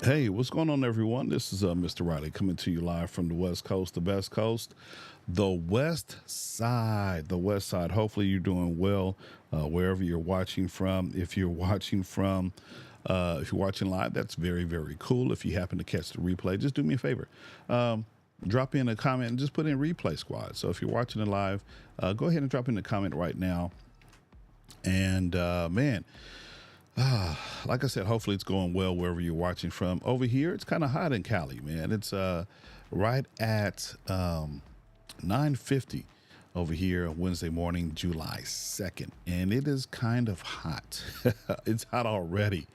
Hey, what's going on, everyone? This is Mr. Riley coming to you live from the West Coast, the best coast, the West Side. The West Side. Hopefully, you're doing well wherever you're watching from. If you're watching live, that's very, very cool. If you happen to catch the replay, just do me a favor. Um, Drop in a comment and just put in replay squad. So if you're watching it live, go ahead and drop in a comment right now. And man, like I said, hopefully it's going well wherever you're watching from. Over here, it's kind of hot in Cali, man. It's right at 9:50 over here on Wednesday morning, July 2nd, and it is kind of hot. It's hot already.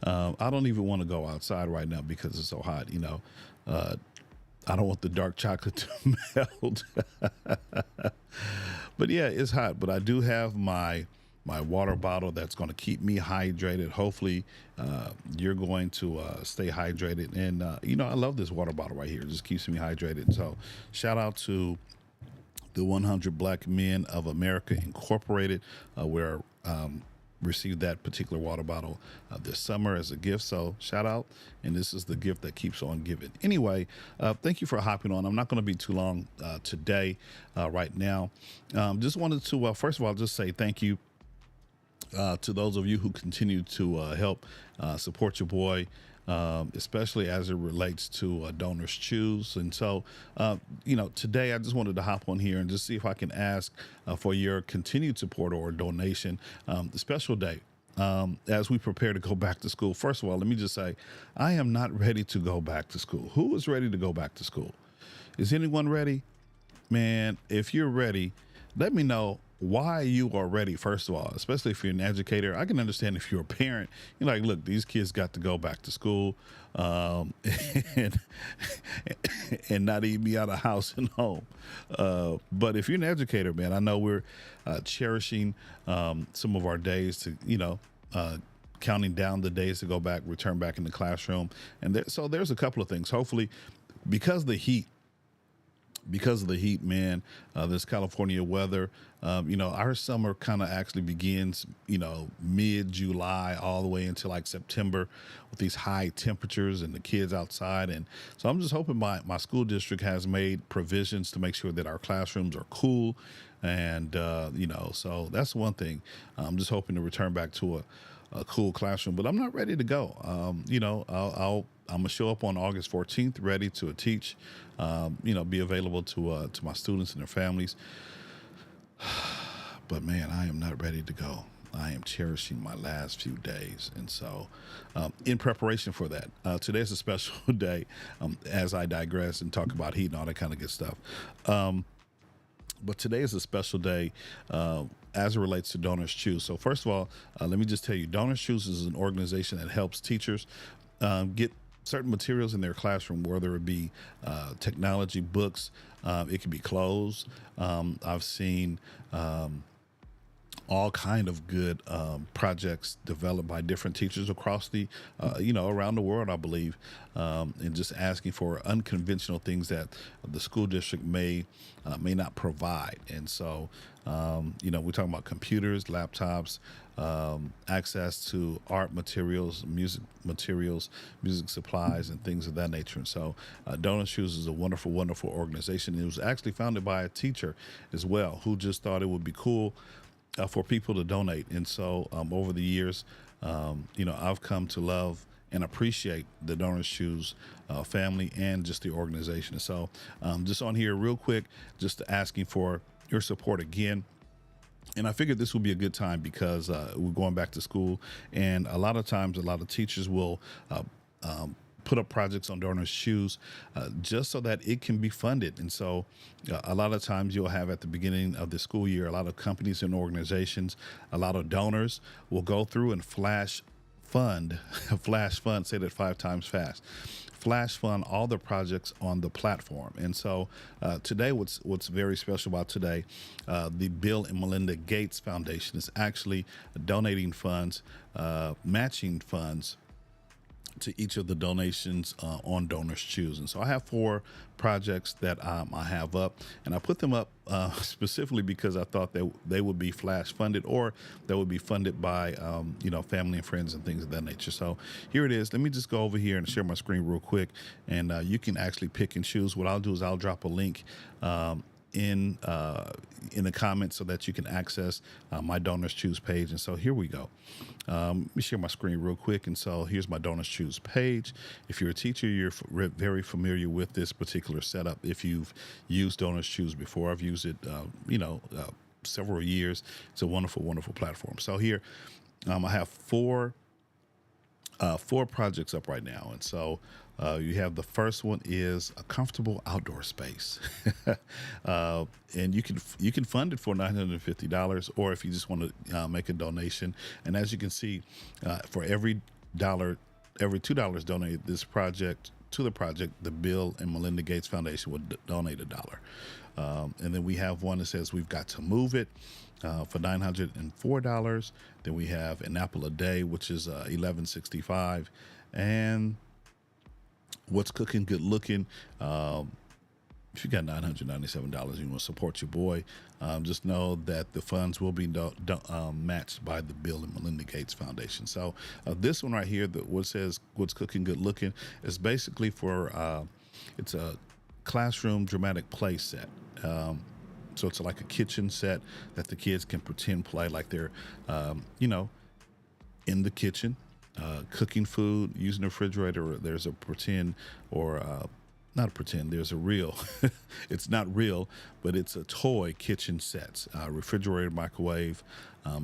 I don't even want to go outside right now because it's so hot. I don't want the dark chocolate to melt. But yeah, it's hot. But I do have my water bottle that's going to keep me hydrated. Hopefully, you're going to stay hydrated. And I love this water bottle right here. It just keeps me hydrated. So, shout out to the 100 Black Men of America Incorporated, where received that particular water bottle this summer as a gift. So shout out, and this is the gift that keeps on giving. Anyway, thank you for hopping on. I'm not going to be too long today. Right now, just wanted to first of all just say thank you to those of you who continue to help support your boy, especially as it relates to Donors Choose. And so, today I just wanted to hop on here and just see if I can ask for your continued support or donation. The special day. As we prepare to go back to school, first of all, let me just say, I am not ready to go back to school. Who is ready to go back to school? Is anyone ready? Man, if you're ready, let me know why you are ready, first of all, especially if you're an educator. I can understand if you're a parent, you're like, look, these kids got to go back to school, and, and not even be out of house and home. But if you're an educator, man, I know we're cherishing some of our days to, counting down the days to go back, return back in the classroom. And so there's a couple of things. Hopefully, because the heat, man, this California weather, our summer kind of actually begins, mid-July all the way into like September with these high temperatures and the kids outside. And so I'm just hoping my school district has made provisions to make sure that our classrooms are cool. And, so that's one thing. I'm just hoping to return back to a cool classroom, but I'm not ready to go. I'm gonna show up on August 14th, ready to teach. Be available to my students and their families. But man, I am not ready to go. I am cherishing my last few days, and so in preparation for that, today's a special day. As I digress and talk about heat and all that kind of good stuff. But today is a special day as it relates to Donors Choose. So first of all, let me just tell you, Donors Choose is an organization that helps teachers get certain materials in their classroom, whether it be technology, books, it could be clothes. I've seen all kind of good projects developed by different teachers across the, around the world, I believe, and just asking for unconventional things that the school district may not provide. And so, we're talking about computers, laptops, access to art materials, music supplies, and things of that nature. And so, Donor Shoes is a wonderful, wonderful organization. It was actually founded by a teacher as well, who just thought it would be cool for people to donate. And so over the years, I've come to love and appreciate the Donors Choose family and just the organization. And so just on here real quick, just asking for your support again. And I figured this would be a good time because we're going back to school. And a lot of times, a lot of teachers will put up projects on Donors Choose just so that it can be funded. And so a lot of times you'll have at the beginning of the school year, a lot of companies and organizations, a lot of donors will go through and flash fund, say that 5 times fast, flash fund all the projects on the platform. And so today, what's very special about today, the Bill and Melinda Gates Foundation is actually donating funds, matching funds to each of the donations on Donors Choose. And so I have 4 projects that I have up, and I put them up specifically because I thought that they would be flash funded, or they would be funded by, family and friends and things of that nature. So here it is. Let me just go over here and share my screen real quick, and you can actually pick and choose. What I'll do is I'll drop a link in the comments so that you can access my Donors Choose page. And so here we go. Let me share my screen real quick. And so here's my Donors Choose page. If you're a teacher, you're very familiar with this particular setup. If you've used Donors Choose before, I've used it, several years. It's a wonderful, wonderful platform. So here, I have four projects up right now. And so you have the first one is a comfortable outdoor space. And you can fund it for $950, or if you just want to make a donation. And as you can see, for every $2 donated to the project, the Bill and Melinda Gates Foundation would donate $1. And then we have one that says we've got to move it for $904. Then we have an apple a day, which is $11.65, and what's cooking, good looking. If you got $997, you want to support your boy, just know that the funds will be matched by the Bill and Melinda Gates Foundation. So this one right here, what says what's cooking, good looking, is basically for it's a classroom dramatic play set. So it's like a kitchen set that the kids can pretend play like they're, in the kitchen, cooking food, using the refrigerator. There's a pretend, or not a pretend, there's a real, it's not real, but it's a toy kitchen set, refrigerator, microwave,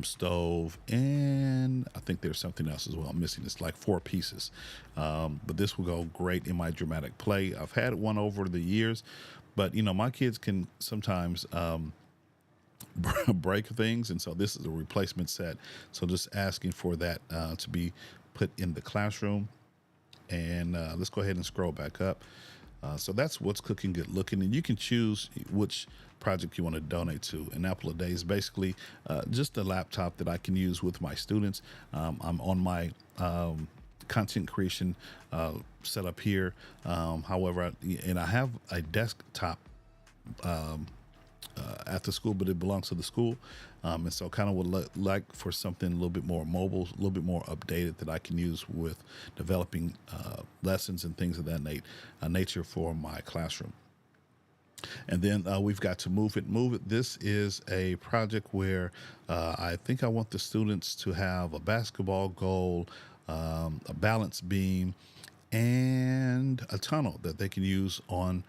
stove, and I think there's something else as well I'm missing. It's like 4 pieces. But this will go great in my dramatic play. I've had one over the years, but my kids can sometimes break things, and so this is a replacement set. So just asking for that to be put in the classroom. And let's go ahead and scroll back up. So that's what's cooking, good looking, and you can choose which project you want to donate to. An apple a day is basically just a laptop that I can use with my students. I'm on my content creation setup here. However, I have a desktop at the school, but it belongs to the school. And so kind of would like for something a little bit more mobile, a little bit more updated that I can use with developing lessons and things of that nature for my classroom. And then we've got to move it. This is a project where I think I want the students to have a basketball goal, a balance beam, and a tunnel that they can use on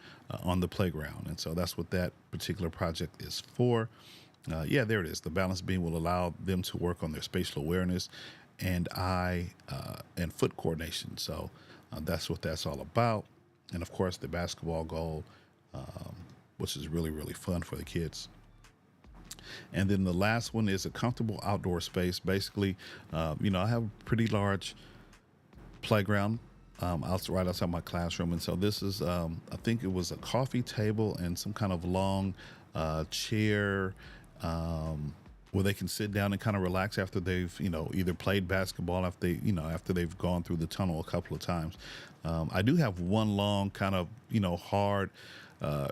the playground. And so that's what that particular project is for. There it is. The balance beam will allow them to work on their spatial awareness and eye and foot coordination. So that's what that's all about. And of course, the basketball goal, which is really, really fun for the kids. And then the last one is a comfortable outdoor space. Basically, I have a pretty large playground right outside my classroom. And so this is, I think it was a coffee table and some kind of long chair where they can sit down and kind of relax after they've, either played basketball, after they've gone through the tunnel a couple of times. I do have one long kind of, hard,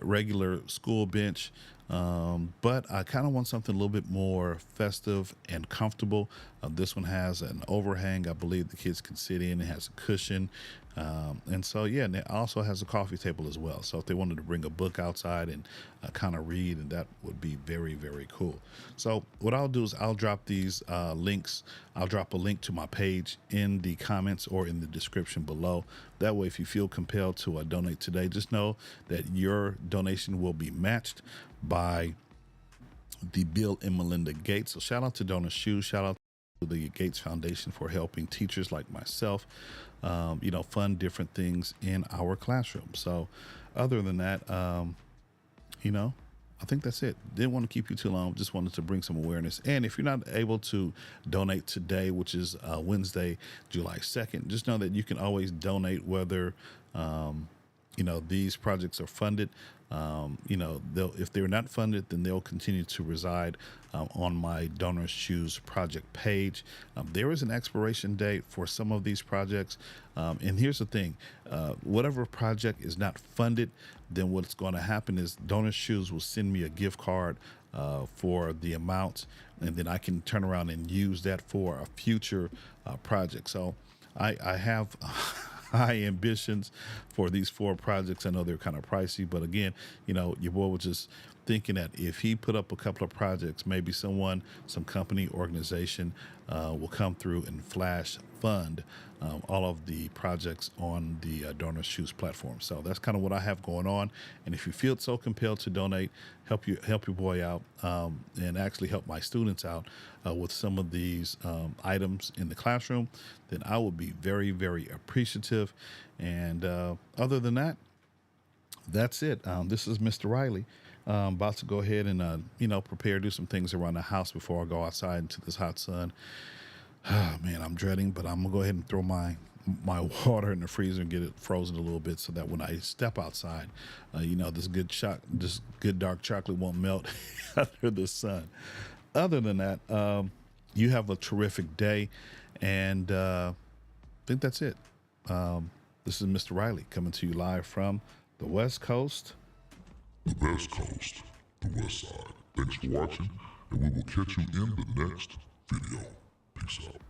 regular school bench. But I kind of want something a little bit more festive and comfortable. This one has an overhang. I believe the kids can sit in. It has a cushion. And it also has a coffee table as well. So if they wanted to bring a book outside and kind of read, and that would be very, very cool. So what I'll do is I'll drop these links. I'll drop a link to my page in the comments or in the description below. That way, if you feel compelled to donate today, just know that your donation will be matched by the Bill and Melinda Gates. So shout out to donorschoose. Shout out to the Gates Foundation for helping teachers like myself, fund different things in our classroom. So other than that, I think that's it. Didn't want to keep you too long. Just wanted to bring some awareness. And if you're not able to donate today, which is Wednesday, July 2nd, just know that you can always donate, whether these projects are funded, if they're not funded, then they'll continue to reside on my donorschoose project page. There is an expiration date for some of these projects. And here's the thing, whatever project is not funded, then what's going to happen is donorschoose will send me a gift card for the amount, and then I can turn around and use that for a future project. So I have high ambitions for these 4 projects. I know they're kind of pricey, but again, your boy was just thinking that if he put up a couple of projects, maybe some company, organization will come through and flash fund all of the projects on the donorschoose platform. So that's kind of what I have going on. And if you feel so compelled to donate, help your boy out, and actually help my students out with some of these items in the classroom, then I will be very, very appreciative. And other than that, that's it. This is Mr. Riley. About to go ahead and, prepare to do some things around the house before I go outside into this hot sun. Oh, man, I'm dreading, but I'm going to go ahead and throw my water in the freezer and get it frozen a little bit so that when I step outside, this good dark chocolate won't melt under the sun. Other than that, you have a terrific day, and I think that's it. This is Mr. Riley coming to you live from the West Coast. The best coast, the West Side. Thanks for watching, and we will catch you in the next video. Peace out.